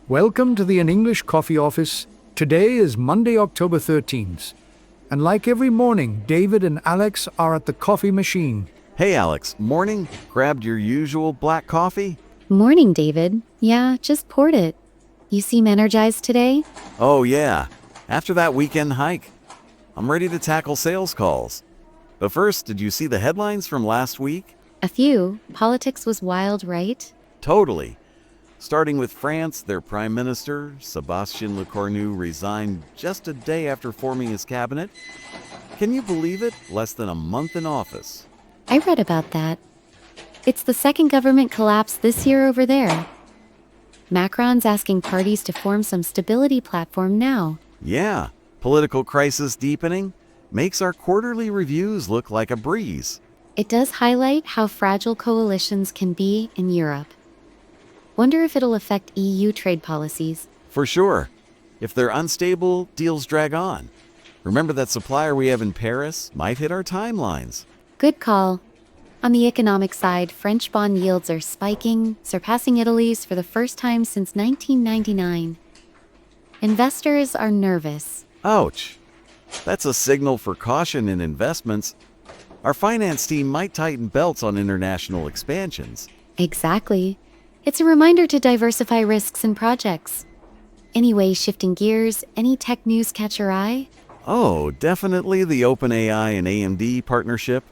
Welcome to the An English Coffee Office. Today is Monday, October 13th. And like every morning, David and Alex are at the coffee machine. Hey Alex, morning? Grabbed your usual black coffee? Morning, David. Yeah, just poured it. You seem energized today? Oh yeah, after that weekend hike. I'm ready to tackle sales calls. But first, did you see the headlines from last week? A few. Politics was wild, right? Totally. Starting with France, their Prime Minister, Sébastien Lecornu, resigned just a day after forming his cabinet. Can you believe it? Less than a month in office. I read about that. It's the second government collapse this year over there. Macron's asking parties to form some stability platform now. Yeah, political crisis deepening makes our quarterly reviews look like a breeze. It does highlight how fragile coalitions can be in Europe. Wonder if it'll affect EU trade policies. For sure. If they're unstable, deals drag on. Remember that supplier we have in Paris might hit our timelines. Good call. On the economic side, French bond yields are spiking, surpassing Italy's for the first time since 1999. Investors are nervous. Ouch. That's a signal for caution in investments. Our finance team might tighten belts on international expansions. Exactly. It's a reminder to diversify risks and projects. Anyway, shifting gears, any tech news catch your eye? Oh, definitely the OpenAI and AMD partnership.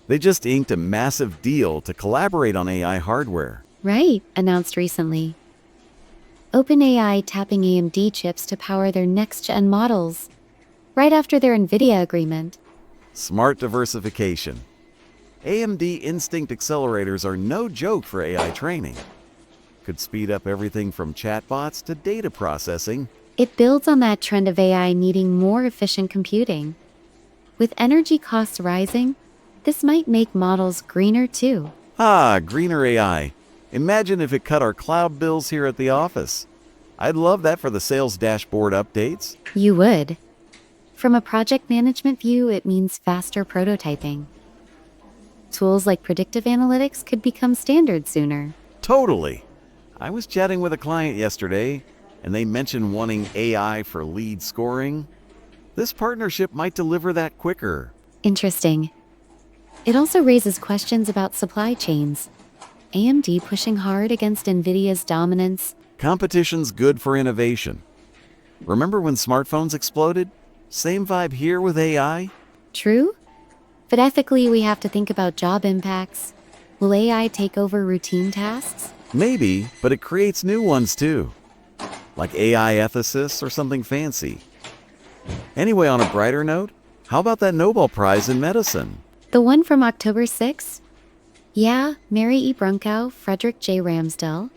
They just inked a massive deal to collaborate on AI hardware. Right, announced recently. OpenAI tapping AMD chips to power their next-gen models, right after their NVIDIA agreement. Smart diversification. AMD Instinct accelerators are no joke for AI training. Could speed up everything from chatbots to data processing. It builds on that trend of AI needing more efficient computing. With energy costs rising, this might make models greener too. Ah, greener AI. Imagine if it cut our cloud bills here at the office. I'd love that for the sales dashboard updates. You would. From a project management view, it means faster prototyping. Tools like predictive analytics could become standard sooner. Totally. I was chatting with a client yesterday, and they mentioned wanting AI for lead scoring. This partnership might deliver that quicker. Interesting. It also raises questions about supply chains. AMD pushing hard against NVIDIA's dominance. Competition's good for innovation. Remember when smartphones exploded? Same vibe here with AI? True? But ethically, we have to think about job impacts. Will AI take over routine tasks? Maybe, but it creates new ones too. Like AI ethicists or something fancy. Anyway, on a brighter note, how about that Nobel Prize in Medicine? The one from October 6th? Yeah, Mary E. Brunkow, Frederick J. Ramsdell,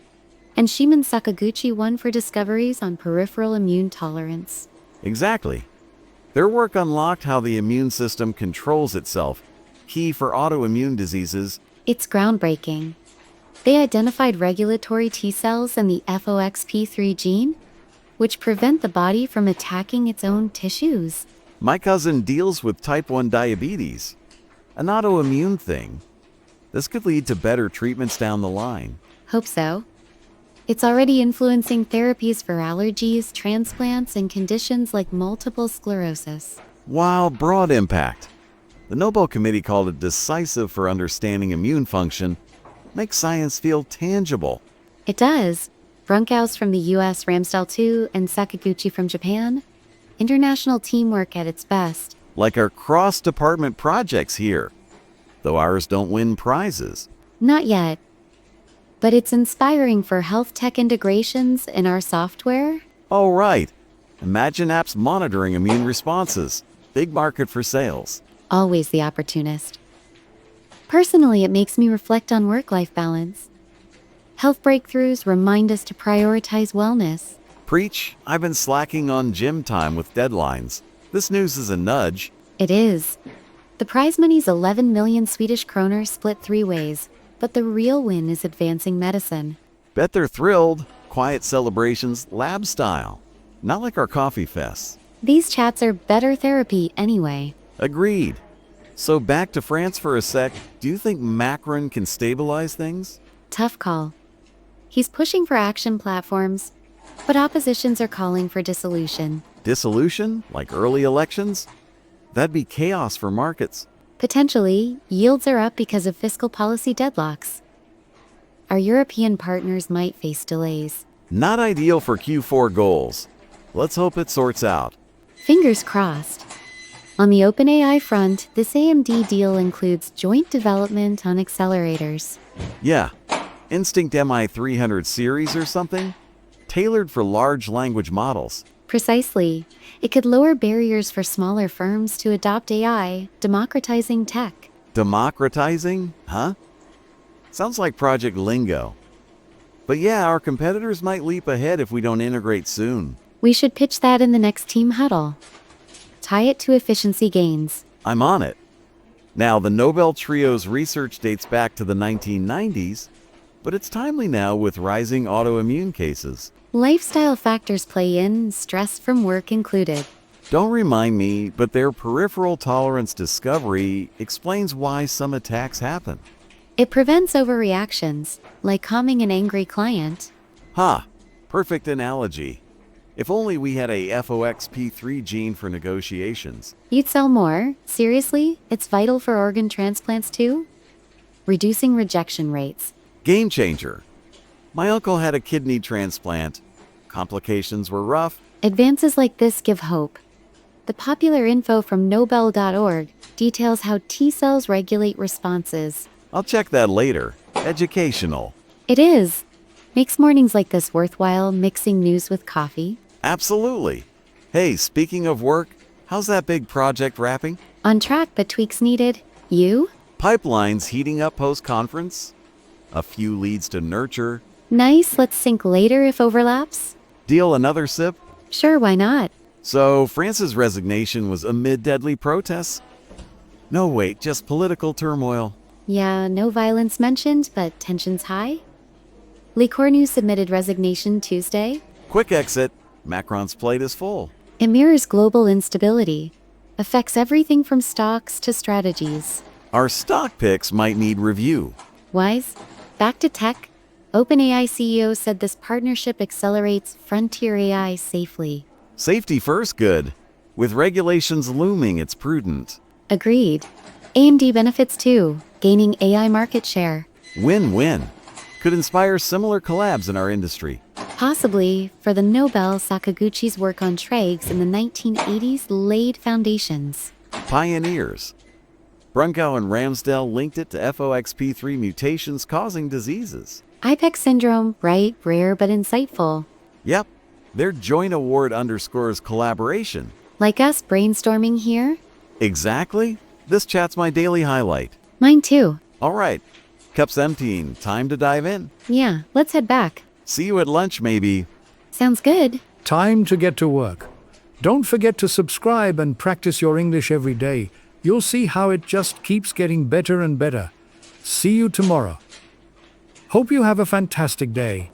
and Shimon Sakaguchi won for discoveries on peripheral immune tolerance. Exactly. Their work unlocked how the immune system controls itself, key for autoimmune diseases. It's groundbreaking. They identified regulatory T cells in the FOXP3 gene, which prevent the body from attacking its own tissues. My cousin deals with type 1 diabetes, an autoimmune thing. This could lead to better treatments down the line. Hope so. It's already influencing therapies for allergies, transplants, and conditions like multiple sclerosis. Wow, broad impact. The Nobel Committee called it decisive for understanding immune function. Makes science feel tangible. It does. Brunkhaus from the US, Ramsdell too, and Sakaguchi from Japan. International teamwork at its best. Like our cross-department projects here. Though ours don't win prizes. Not yet. But it's inspiring for health tech integrations in our software. Oh, right. Imagine apps monitoring immune responses. Big market for sales. Always the opportunist. Personally, it makes me reflect on work-life balance. Health breakthroughs remind us to prioritize wellness. Preach, I've been slacking on gym time with deadlines. This news is a nudge. It is. The prize money's 11 million Swedish kroner split 3 ways, but the real win is advancing medicine. Bet they're thrilled. Quiet celebrations, lab style. Not like our coffee fests. These chats are better therapy anyway. Agreed. So back to France for a sec. Do you think Macron can stabilize things? Tough call. He's pushing for action platforms, but oppositions are calling for dissolution. Dissolution, like early elections? That'd be chaos for markets. Potentially, yields are up because of fiscal policy deadlocks. Our European partners might face delays. Not ideal for Q4 goals. Let's hope it sorts out. Fingers crossed. On the OpenAI front, this AMD deal includes joint development on accelerators. Yeah, Instinct MI300 series or something? Tailored for large language models. Precisely. It could lower barriers for smaller firms to adopt AI, democratizing tech. Democratizing? Huh? Sounds like project lingo. But yeah, our competitors might leap ahead if we don't integrate soon. We should pitch that in the next team huddle. Tie it to efficiency gains. I'm on it. Now, the Nobel Trio's research dates back to the 1990s, but it's timely now with rising autoimmune cases. Lifestyle factors play in, stress from work included. Don't remind me, but their peripheral tolerance discovery explains why some attacks happen. It prevents overreactions, like calming an angry client. Ha! Perfect analogy. If only we had a FOXP3 gene for negotiations. You'd sell more. Seriously, it's vital for organ transplants too. Reducing rejection rates. Game changer. My uncle had a kidney transplant. Complications were rough. Advances like this give hope. The popular info from Nobel.org details how T cells regulate responses. I'll check that later. Educational. It is. Makes mornings like this worthwhile, mixing news with coffee. Absolutely. Hey, speaking of work, how's that big project wrapping? On track, but tweaks needed. You? Pipelines heating up post-conference? A few leads to nurture. Nice, let's sync later if overlaps. Deal another sip? Sure, why not? So, France's resignation was amid deadly protests? No, wait, just political turmoil. Yeah, no violence mentioned, but tensions high. Le Cornu submitted resignation Tuesday. Quick exit. Macron's plate is full. It mirrors global instability. Affects everything from stocks to strategies. Our stock picks might need review. Wise? Back to tech. OpenAI CEO said this partnership accelerates frontier AI safely. Safety first, good. With regulations looming, it's prudent. Agreed. AMD benefits too, gaining AI market share. Win-win. Could inspire similar collabs in our industry. Possibly, for the Nobel, Sakaguchi's work on trags in the 1980s laid foundations. Pioneers. Brunkow and Ramsdell linked it to FOXP3 mutations causing diseases. IPEX syndrome, right, rare but insightful. Yep. Their joint award underscores collaboration. Like us brainstorming here? Exactly. This chat's my daily highlight. Mine too. All right. Cup's emptying. Time to dive in. Yeah, let's head back. See you at lunch, maybe. Sounds good. Time to get to work. Don't forget to subscribe and practice your English every day. You'll see how it just keeps getting better and better. See you tomorrow. Hope you have a fantastic day.